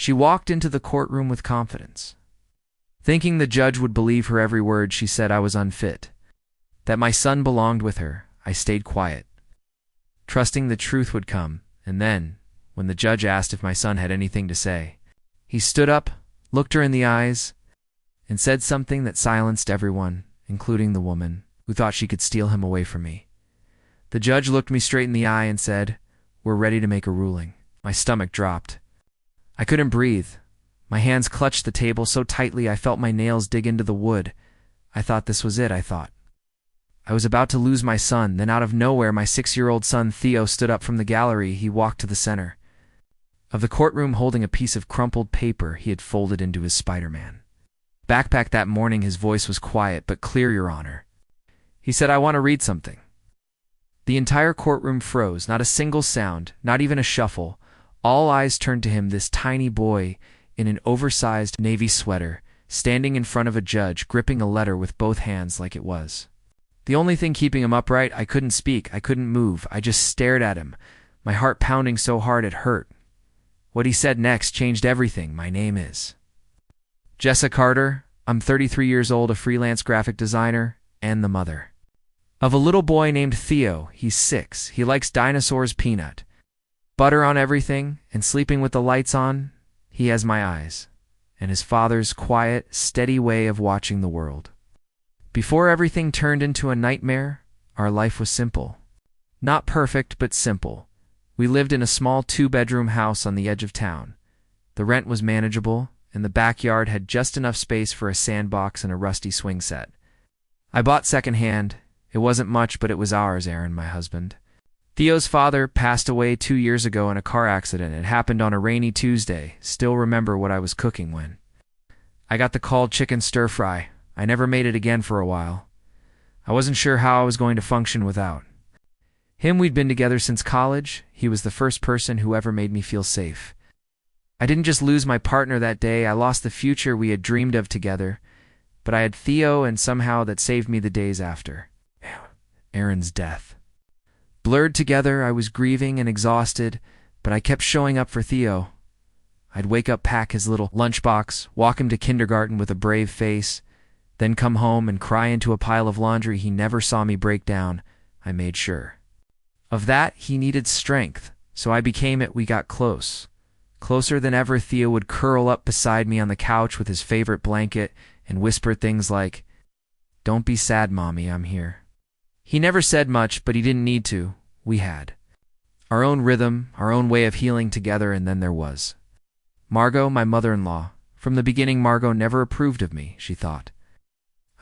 She walked into the courtroom with confidence. Thinking the judge would believe her every word, she said I was unfit, that my son belonged with her. I stayed quiet, trusting the truth would come, and then, when the judge asked if my son had anything to say, he stood up, looked her in the eyes, and said something that silenced everyone, including the woman, who thought she could steal him away from me. The judge looked me straight in the eye and said, "We're ready to make a ruling." My stomach dropped. I couldn't breathe. My hands clutched the table so tightly I felt my nails dig into the wood. I thought this was it, I was about to lose my son, then out of nowhere my 6-year-old son Theo stood up from the gallery. He walked to the center of the courtroom holding a piece of crumpled paper he had folded into his Spider-Man backpack that morning. His voice was quiet but clear, "Your Honor." He said, "I want to read something." The entire courtroom froze, not a single sound, not even a shuffle. All eyes turned to him, this tiny boy in an oversized navy sweater, standing in front of a judge, gripping a letter with both hands like it was the only thing keeping him upright. I couldn't speak, I couldn't move, I just stared at him, my heart pounding so hard it hurt. What he said next changed everything. "My name is Jessa Carter. I'm 33 years old, a freelance graphic designer, and the mother of a little boy named Theo. He's 6. He likes dinosaurs, peanut butter on everything, and sleeping with the lights on. He has my eyes, and his father's quiet, steady way of watching the world. Before everything turned into a nightmare, our life was simple. Not perfect, but simple. We lived in a small 2-bedroom house on the edge of town. The rent was manageable, and the backyard had just enough space for a sandbox and a rusty swing set. I bought secondhand. It wasn't much, but it was ours, Aaron, my husband. Theo's father passed away 2 years ago in a car accident. It happened on a rainy Tuesday. Still remember what I was cooking when I got the call, chicken stir-fry. I never made it again for a while. I wasn't sure how I was going to function without him. We'd been together since college. He was the first person who ever made me feel safe. I didn't just lose my partner that day, I lost the future we had dreamed of together. But I had Theo, and somehow that saved me the days after Aaron's death. Blurred together, I was grieving and exhausted, but I kept showing up for Theo. I'd wake up, pack his little lunchbox, walk him to kindergarten with a brave face, then come home and cry into a pile of laundry. He never saw me break down. I made sure of that. He needed strength, so I became it. We got close. Closer than ever. Theo would curl up beside me on the couch with his favorite blanket and whisper things like, "Don't be sad, Mommy, I'm here." He never said much, but he didn't need to. We had our own rhythm, our own way of healing together. And then there was Margot, my mother-in-law. From the beginning, Margot never approved of me, she thought.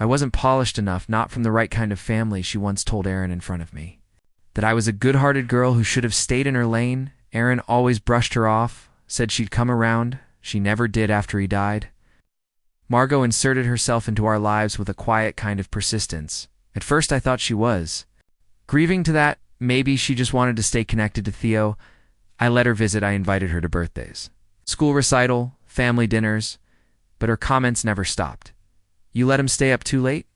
I wasn't polished enough, not from the right kind of family. She once told Aaron in front of me that I was a good-hearted girl who should have stayed in her lane. Aaron always brushed her off, said she'd come around. She never did after he died. Margot inserted herself into our lives with a quiet kind of persistence. At first I thought she was grieving to that. Maybe she just wanted to stay connected to Theo. I let her visit. I invited her to birthdays, school recital, family dinners, but her comments never stopped. "You let him stay up too late?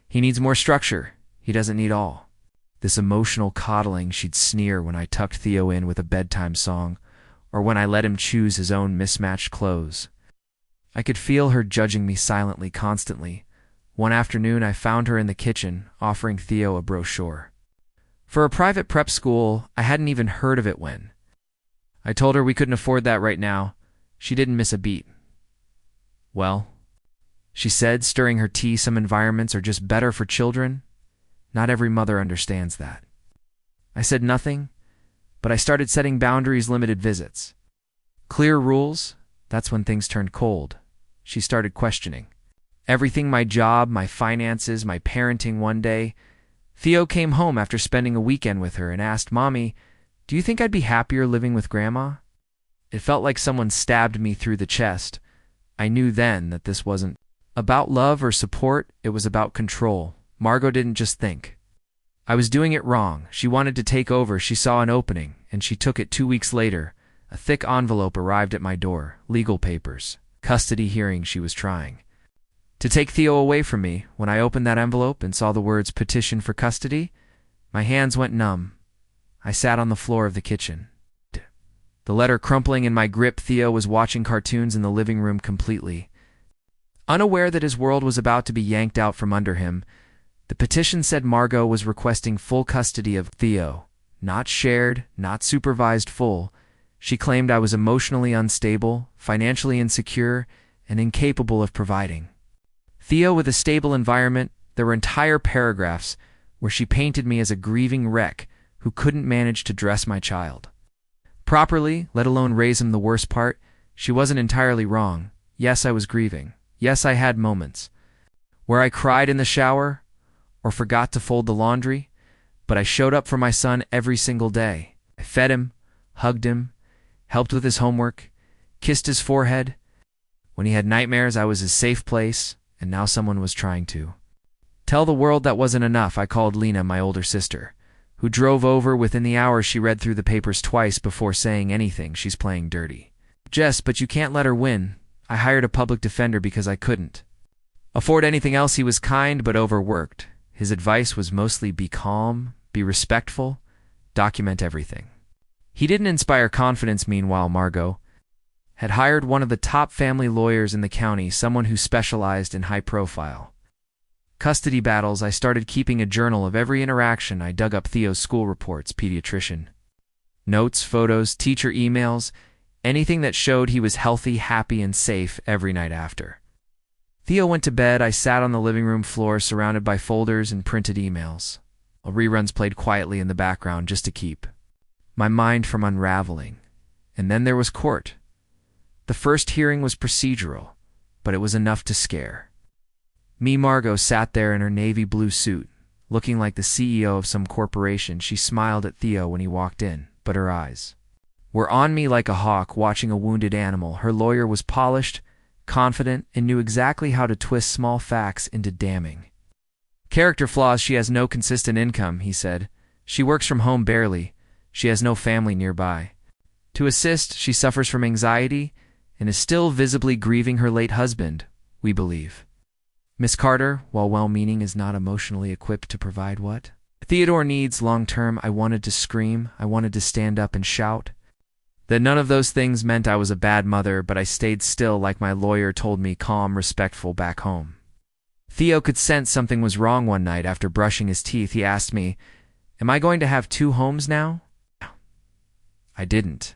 He needs more structure. He doesn't need all this emotional coddling," she'd sneer when I tucked Theo in with a bedtime song, or when I let him choose his own mismatched clothes. I could feel her judging me silently, constantly. One afternoon I found her in the kitchen, offering Theo a brochure for a private prep school. I hadn't even heard of it when I told her we couldn't afford that right now. She didn't miss a beat. "Well," she said, stirring her tea, "some environments are just better for children. Not every mother understands that." I said nothing, but I started setting boundaries, limited visits, clear rules. That's when things turned cold. She started questioning everything, my job, my finances, my parenting. One day, Theo came home after spending a weekend with her and asked, "Mommy, do you think I'd be happier living with Grandma?" It felt like someone stabbed me through the chest. I knew then that this wasn't about love or support, it was about control. Margot didn't just think I was doing it wrong. She wanted to take over. She saw an opening, and she took it. 2 weeks later, a thick envelope arrived at my door. Legal papers. Custody hearing. She was trying to take Theo away from me. When I opened that envelope and saw the words "petition for custody," my hands went numb. I sat on the floor of the kitchen. The The letter crumpling in my grip. Theo was watching cartoons in the living room completely unaware that his world was about to be yanked out from under him. The petition said Margot was requesting full custody of Theo. Not shared, not supervised, full. She claimed I was emotionally unstable, financially insecure, and incapable of providing. Theo with a stable environment. There were entire paragraphs where she painted me as a grieving wreck who couldn't manage to dress my child properly, let alone raise him. The worst part, she wasn't entirely wrong. Yes, I was grieving. Yes, I had moments where I cried in the shower or forgot to fold the laundry, but I showed up for my son every single day. I fed him, hugged him, helped with his homework, kissed his forehead. When he had nightmares, I was his safe place, and now someone was trying to tell the world that wasn't enough. I called Lena, my older sister, who drove over. Within the hour, she read through the papers twice before saying anything. She's playing dirty. Jess, but you can't let her win. I hired a public defender because I couldn't afford anything else. He was kind but overworked. His advice was mostly be calm, be respectful, document everything. He didn't inspire confidence. Meanwhile, Margot had hired one of the top family lawyers in the county, someone who specialized in high-profile custody battles. I started keeping a journal of every interaction. I dug up Theo's school reports, pediatrician notes, photos, teacher emails, anything that showed he was healthy, happy, and safe. Every night after Theo went to bed, I sat on the living room floor surrounded by folders and printed emails. Reruns played quietly in the background just to keep my mind from unraveling. And then there was court. The first hearing was procedural, but it was enough to scare me. Margot sat there in her navy blue suit, looking like the CEO of some corporation. She smiled at Theo when he walked in, but her eyes were on me like a hawk watching a wounded animal. Her lawyer was polished, confident, and knew exactly how to twist small facts into damning character flaws. She has no consistent income, he said. She works from home barely. She has no family nearby to assist. She suffers from anxiety and is still visibly grieving her late husband, we believe. Miss Carter, while well-meaning, is not emotionally equipped to provide what Theodore needs long-term. I wanted to scream. I wanted to stand up and shout that none of those things meant I was a bad mother, but I stayed still like my lawyer told me, calm, respectful. Back home, Theo could sense something was wrong. One night after brushing his teeth, he asked me, "Am I going to have two homes now?" I didn't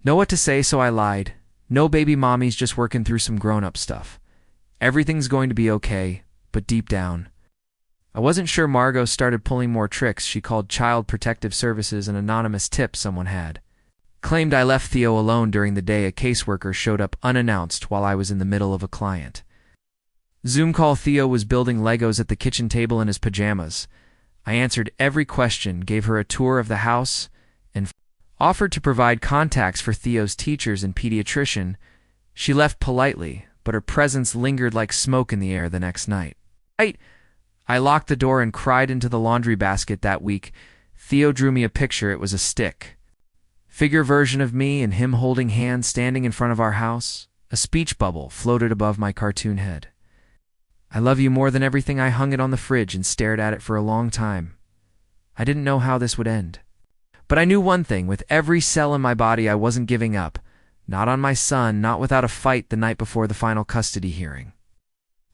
know what to say, so I lied. No, baby, mommy's just working through some grown-up stuff. Everything's going to be okay, but deep down, I wasn't sure. Margot started pulling more tricks. She called Child Protective Services. An anonymous tip someone had claimed I left Theo alone during the day. A caseworker showed up unannounced while I was in the middle of a client Zoom call. Theo was building Legos at the kitchen table in his pajamas. I answered every question, gave her a tour of the house, and offered to provide contacts for Theo's teachers and pediatrician. She left politely, but her presence lingered like smoke in the air the next night. I locked the door and cried into the laundry basket. That week, Theo drew me a picture. It was a stick figure version of me and him holding hands standing in front of our house. A speech bubble floated above my cartoon head. I love you more than everything. I hung it on the fridge and stared at it for a long time. I didn't know how this would end. But I knew one thing, with every cell in my body, I wasn't giving up. Not on my son, not without a fight. The night before the final custody hearing,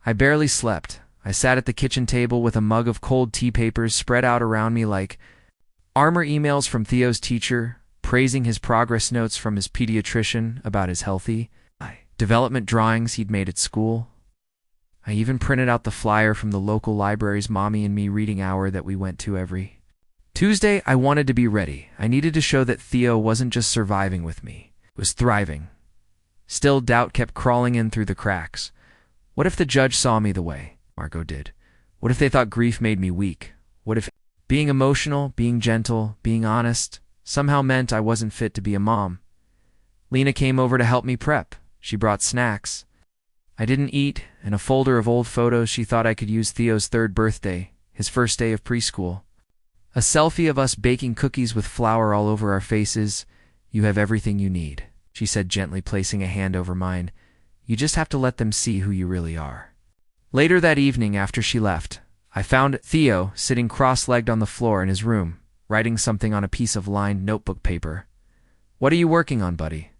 I barely slept. I sat at the kitchen table with a mug of cold tea, papers spread out around me like armor, emails from Theo's teacher, praising his progress notes from his pediatrician about his healthy development, drawings he'd made at school. I even printed out the flyer from the local library's Mommy and Me reading hour that we went to every Tuesday. I wanted to be ready. I needed to show that Theo wasn't just surviving with me, it was thriving. Still, doubt kept crawling in through the cracks. What if the judge saw me the way Margot did? What if they thought grief made me weak? What if being emotional, being gentle, being honest somehow meant I wasn't fit to be a mom? Lena came over to help me prep. She brought snacks I didn't eat and a folder of old photos. She thought I could use Theo's 3rd birthday, his first day of preschool. A selfie of us baking cookies with flour all over our faces. "You have everything you need," she said gently, placing a hand over mine. "You just have to let them see who you really are." Later that evening, after she left, I found Theo sitting cross-legged on the floor in his room, writing something on a piece of lined notebook paper. What are you working on, buddy?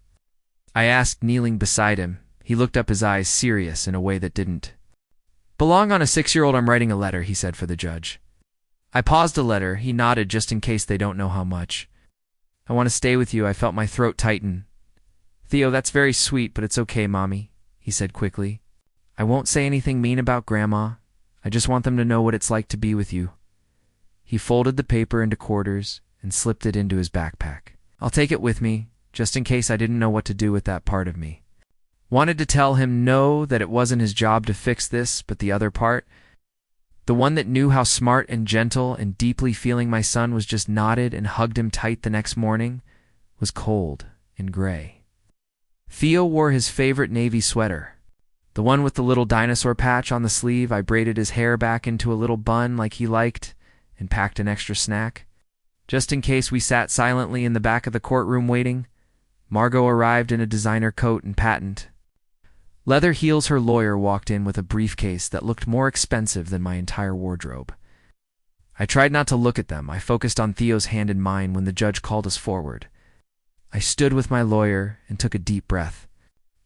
I asked, kneeling beside him. He looked up, his eyes serious in a way that didn't belong on a 6-year-old. I'm writing a letter, he said, for the judge. I paused a letter. He nodded, just in case they don't know how much. I want to stay with you. I felt my throat tighten. Theo, that's very sweet, but it's okay, Mommy, he said quickly. I won't say anything mean about Grandma. I just want them to know what it's like to be with you. He folded the paper into quarters and slipped it into his backpack. I'll take it with me, just in case I didn't know what to do with that part of me. Wanted to tell him no, that it wasn't his job to fix this, but the other part, the one that knew how smart and gentle and deeply feeling my son was, just nodded and hugged him tight the next morning, was cold and gray. Theo wore his favorite navy sweater, the one with the little dinosaur patch on the sleeve. I braided his hair back into a little bun like he liked and packed an extra snack. Just in case, we sat silently in the back of the courtroom waiting. Margot arrived in a designer coat and patent leather heels. Her lawyer walked in with a briefcase that looked more expensive than my entire wardrobe. I tried not to look at them. I focused on Theo's hand in mine when the judge called us forward. I stood with my lawyer and took a deep breath.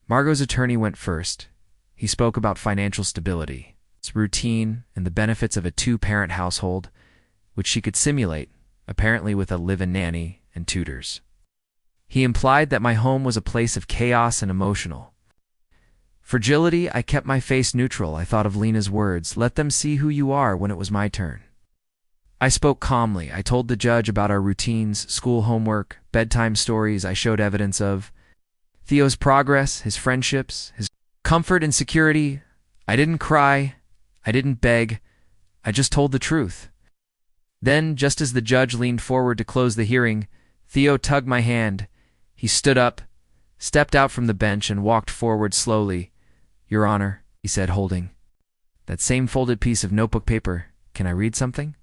Margot's attorney went first. He spoke about financial stability, its routine, and the benefits of a 2-parent household, which she could simulate, apparently with a live-in nanny and tutors. He implied that my home was a place of chaos and emotional fragility. I kept my face neutral. I thought of Lena's words, let them see who you are, when it was my turn. I spoke calmly. I told the judge about our routines, school homework, bedtime stories. I showed evidence of Theo's progress, his friendships, his comfort and security. I didn't cry. I didn't beg. I just told the truth. Then, just as the judge leaned forward to close the hearing, Theo tugged my hand. He stood up, stepped out from the bench, and walked forward slowly. Your Honor, he said, holding that same folded piece of notebook paper. Can I read something?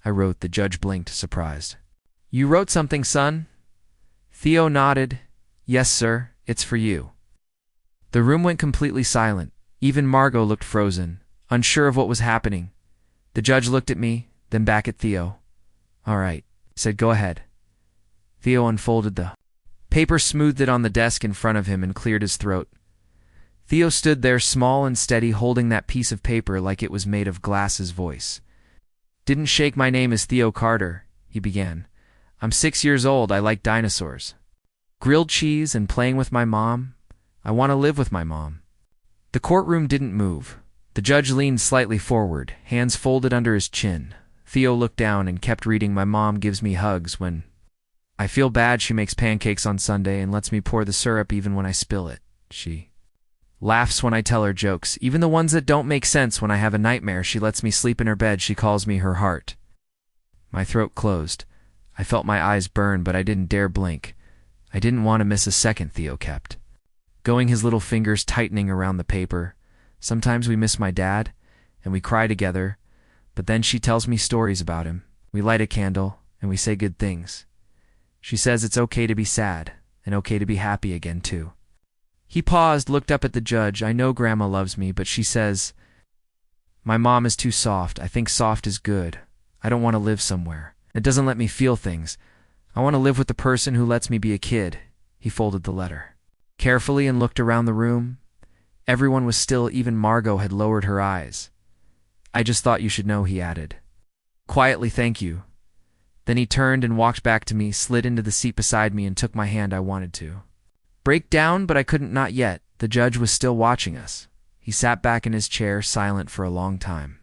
I wrote. The judge blinked, surprised. You wrote something, son? Theo nodded. Yes, sir, it's for you. The room went completely silent. Even Margot looked frozen, unsure of what was happening. The judge looked at me, then back at Theo. All right, he said, go ahead. Theo unfolded the paper, smoothed it on the desk in front of him, and cleared his throat. Theo stood there, small and steady, holding that piece of paper like it was made of glass. His voice didn't shake. My name is Theo Carter, he began. I'm 6 years old. I like dinosaurs, grilled cheese, and playing with my mom. I want to live with my mom. The courtroom didn't move. The judge leaned slightly forward, hands folded under his chin. Theo looked down and kept reading. My mom gives me hugs when I feel bad. She makes pancakes on Sunday and lets me pour the syrup even when I spill it. She laughs when I tell her jokes, even the ones that don't make sense. When I have a nightmare, she lets me sleep in her bed. She calls me her heart. My throat closed. I felt my eyes burn, but I didn't dare blink. I didn't want to miss a second. Theo kept going, his little fingers tightening around the paper. Sometimes we miss my dad, and we cry together, but then she tells me stories about him. We light a candle, and we say good things. She says it's okay to be sad, and okay to be happy again, too. He paused, looked up at the judge. I know Grandma loves me, but she says my mom is too soft. I think soft is good. I don't want to live somewhere it doesn't let me feel things. I want to live with the person who lets me be a kid. He folded the letter carefully and looked around the room. Everyone was still. Even Margot had lowered her eyes. I just thought you should know, he added quietly. Thank you. Then he turned and walked back to me, slid into the seat beside me, and took my hand. I wanted to break down, but I couldn't, not yet. The judge was still watching us. He sat back in his chair, silent for a long time.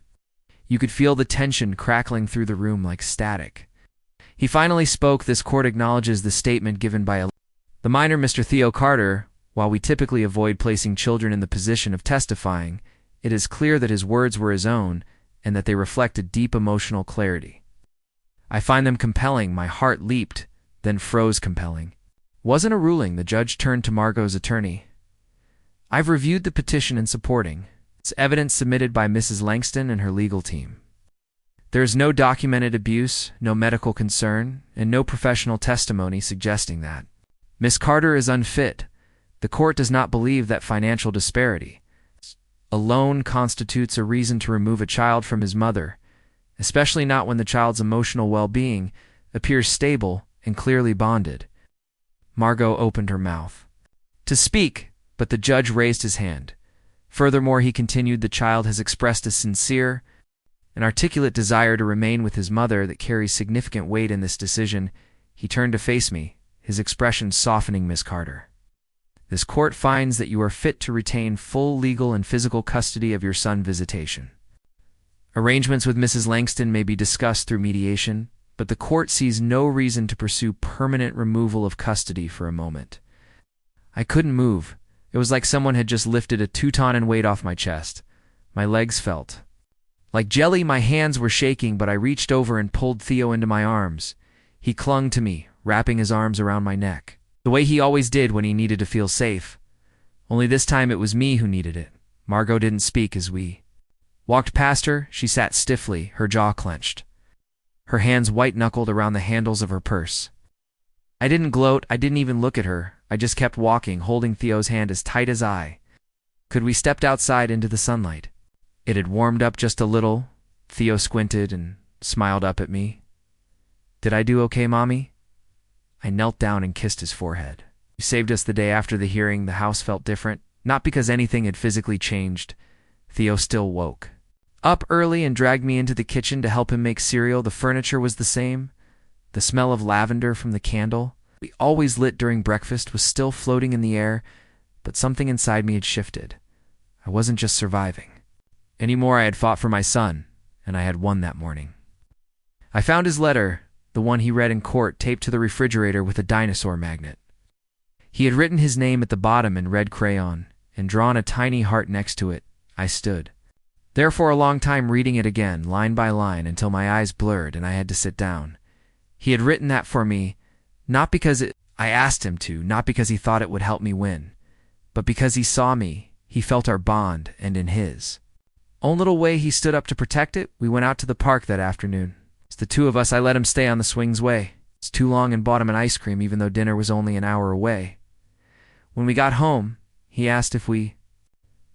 You could feel the tension crackling through the room like static. He finally spoke. This court acknowledges the statement given by the minor, Mr. Theo Carter. While we typically avoid placing children in the position of testifying, it is clear that his words were his own and that they reflected deep emotional clarity. I find them compelling. My heart leaped, then froze. Compelling wasn't a ruling. The judge turned to Margot's attorney. I've reviewed the petition and supporting. It's evidence submitted by Mrs. Langston and her legal team. There is no documented abuse, no medical concern, and no professional testimony suggesting that Miss Carter is unfit. The court does not believe that financial disparity alone constitutes a reason to remove a child from his mother, especially not when the child's emotional well-being appears stable and clearly bonded. Margot opened her mouth to speak, but the judge raised his hand. Furthermore, he continued, the child has expressed a sincere and articulate desire to remain with his mother that carries significant weight in this decision. He turned to face me, his expression softening. Miss Carter, this court finds that you are fit to retain full legal and physical custody of your son. Visitation arrangements with Mrs. Langston may be discussed through mediation, but the court sees no reason to pursue permanent removal of custody for a moment. I couldn't move. It was like someone had just lifted a 2-ton weight off my chest. My legs felt like jelly, my hands were shaking, but I reached over and pulled Theo into my arms. He clung to me, wrapping his arms around my neck, the way he always did when he needed to feel safe. Only this time it was me who needed it. Margot didn't speak as we walked past her. She sat stiffly, her jaw clenched, her hands white-knuckled around the handles of her purse. I didn't gloat, I didn't even look at her. I just kept walking, holding Theo's hand as tight as I could. We stepped outside into the sunlight. It had warmed up just a little. Theo squinted and smiled up at me. Did I do okay, Mommy? I knelt down and kissed his forehead. You saved us the day after the hearing. The house felt different, not because anything had physically changed. Theo still woke up early and dragged me into the kitchen to help him make cereal. The furniture was the same. The smell of lavender from the candle we always lit during breakfast was still floating in the air, but something inside me had shifted. I wasn't just surviving anymore. I had fought for my son, and I had won that morning. I found his letter, the one he read in court, taped to the refrigerator with a dinosaur magnet. He had written his name at the bottom in red crayon and drawn a tiny heart next to it. I stood there for a long time, reading it again, line by line, until my eyes blurred and I had to sit down. He had written that for me, not because I asked him to, not because he thought it would help me win, but because he saw me, he felt our bond, and in his own little way he stood up to protect it. We went out to the park that afternoon. It's the two of us. I let him stay on the swings way. It's too long, and bought him an ice cream even though dinner was only an hour away. When we got home, he asked if we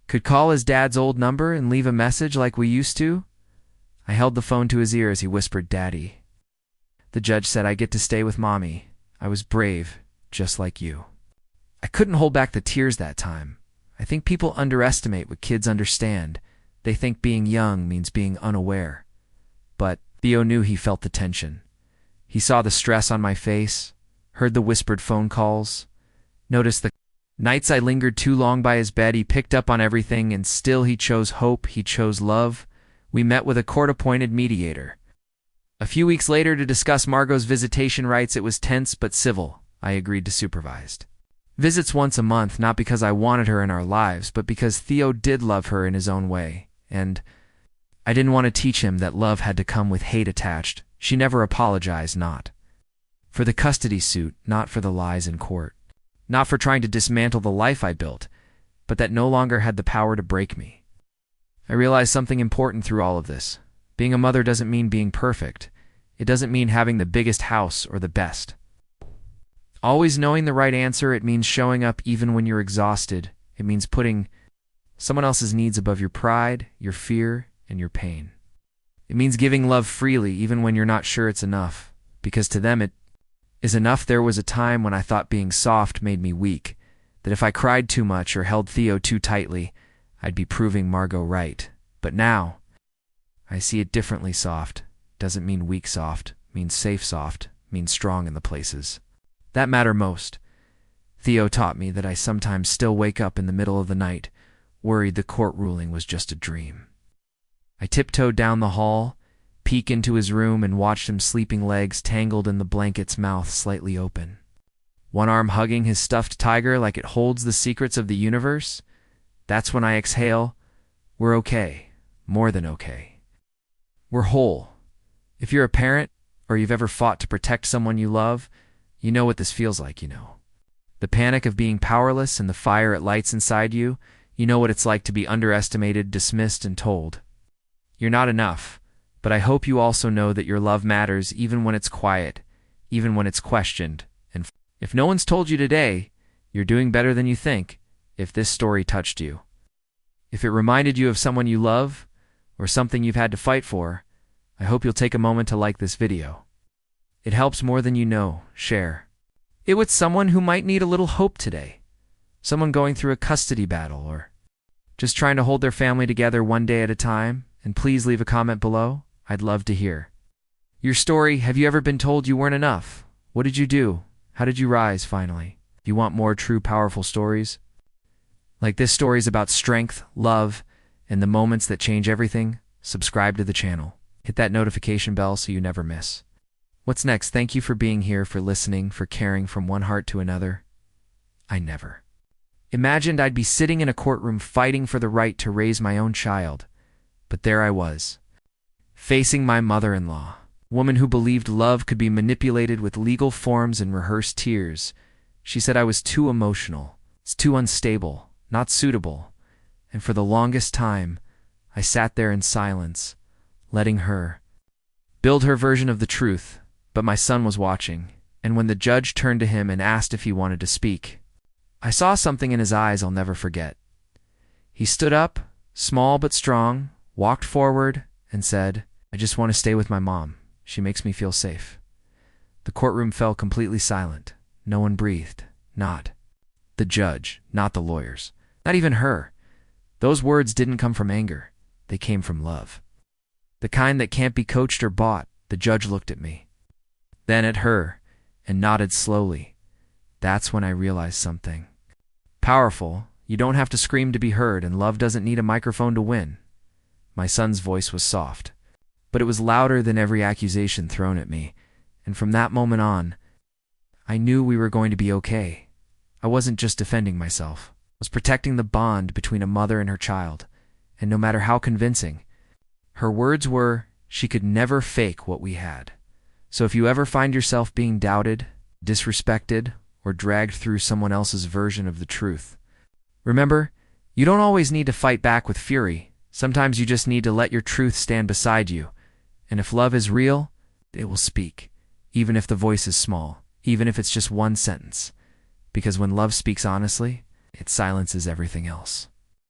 could call his dad's old number and leave a message like we used to. I held the phone to his ear as he whispered, "Daddy." The judge said I get to stay with Mommy. I was brave, just like you. I couldn't hold back the tears that time. I think people underestimate what kids understand. They think being young means being unaware. But Theo knew. He felt the tension. He saw the stress on my face, heard the whispered phone calls, noticed the nights I lingered too long by his bed. He picked up on everything, and still he chose hope. He chose love. We met with a court-appointed mediator a few weeks later to discuss Margot's visitation rights. It was tense but civil. I agreed to supervised visits once a month, not because I wanted her in our lives, but because Theo did love her in his own way, and I didn't want to teach him that love had to come with hate attached. She never apologized, not for the custody suit, not for the lies in court, not for trying to dismantle the life I built, but that no longer had the power to break me. I realized something important through all of this. Being a mother doesn't mean being perfect. It doesn't mean having the biggest house or the best always knowing the right answer. It means showing up even when you're exhausted. It means putting someone else's needs above your pride, your fear, and your pain. It means giving love freely even when you're not sure it's enough, because to them it is enough. There was a time when I thought being soft made me weak, that if I cried too much or held Theo too tightly, I'd be proving Margot right. But now I see it differently. Soft doesn't mean weak. Soft means safe. Soft means strong in the places that matter most. Theo taught me that I sometimes still wake up in the middle of the night, worried the court ruling was just a dream. I tiptoed down the hall, peeked into his room, and watched him sleeping, legs tangled in the blankets, mouth slightly open, one arm hugging his stuffed tiger like it holds the secrets of the universe. That's when I exhale. We're okay. More than okay. We're whole. If you're a parent, or you've ever fought to protect someone you love, you know what this feels like. You know the panic of being powerless and the fire it lights inside you. You know what it's like to be underestimated, dismissed, and told you're not enough. But I hope you also know that your love matters, even when it's quiet, even when it's questioned. And if no one's told you today, you're doing better than you think. If this story touched you, if it reminded you of someone you love or something you've had to fight for, I hope you'll take a moment to like this video. It helps more than you know. Share. it with someone who might need a little hope today. Someone going through a custody battle or just trying to hold their family together one day at a time. And please leave a comment below. I'd love to hear your story. Have you ever been told you weren't enough? What did you do? How did you rise finally? If you want more true, powerful stories like this, stories about strength, love, and the moments that change everything, subscribe to the channel. Hit that notification bell so you never miss what's next. Thank you for being here, for listening, for caring from one heart to another. I never imagined I'd be sitting in a courtroom fighting for the right to raise my own child. But there I was, facing my mother-in-law, a woman who believed love could be manipulated with legal forms and rehearsed tears. She said I was too emotional, too unstable, not suitable. And for the longest time, I sat there in silence, letting her build her version of the truth. But my son was watching, and when the judge turned to him and asked if he wanted to speak, I saw something in his eyes I'll never forget. He stood up, small but strong, walked forward, and said, "I just want to stay with my mom. She makes me feel safe." The courtroom fell completely silent. No one breathed. Not the judge, not the lawyers, not even her. Those words didn't come from anger. They came from love. The kind that can't be coached or bought. The judge looked at me, then at her, and nodded slowly. That's when I realized something powerful. You don't have to scream to be heard, and love doesn't need a microphone to win. My son's voice was soft, but it was louder than every accusation thrown at me, and from that moment on, I knew we were going to be okay. I wasn't just defending myself. I was protecting the bond between a mother and her child, and no matter how convincing, her words were, she could never fake what we had. So if you ever find yourself being doubted, disrespected, or dragged through someone else's version of the truth, remember, you don't always need to fight back with fury. Sometimes you just need to let your truth stand beside you. And if love is real, it will speak, even if the voice is small, even if it's just one sentence. Because when love speaks honestly, it silences everything else.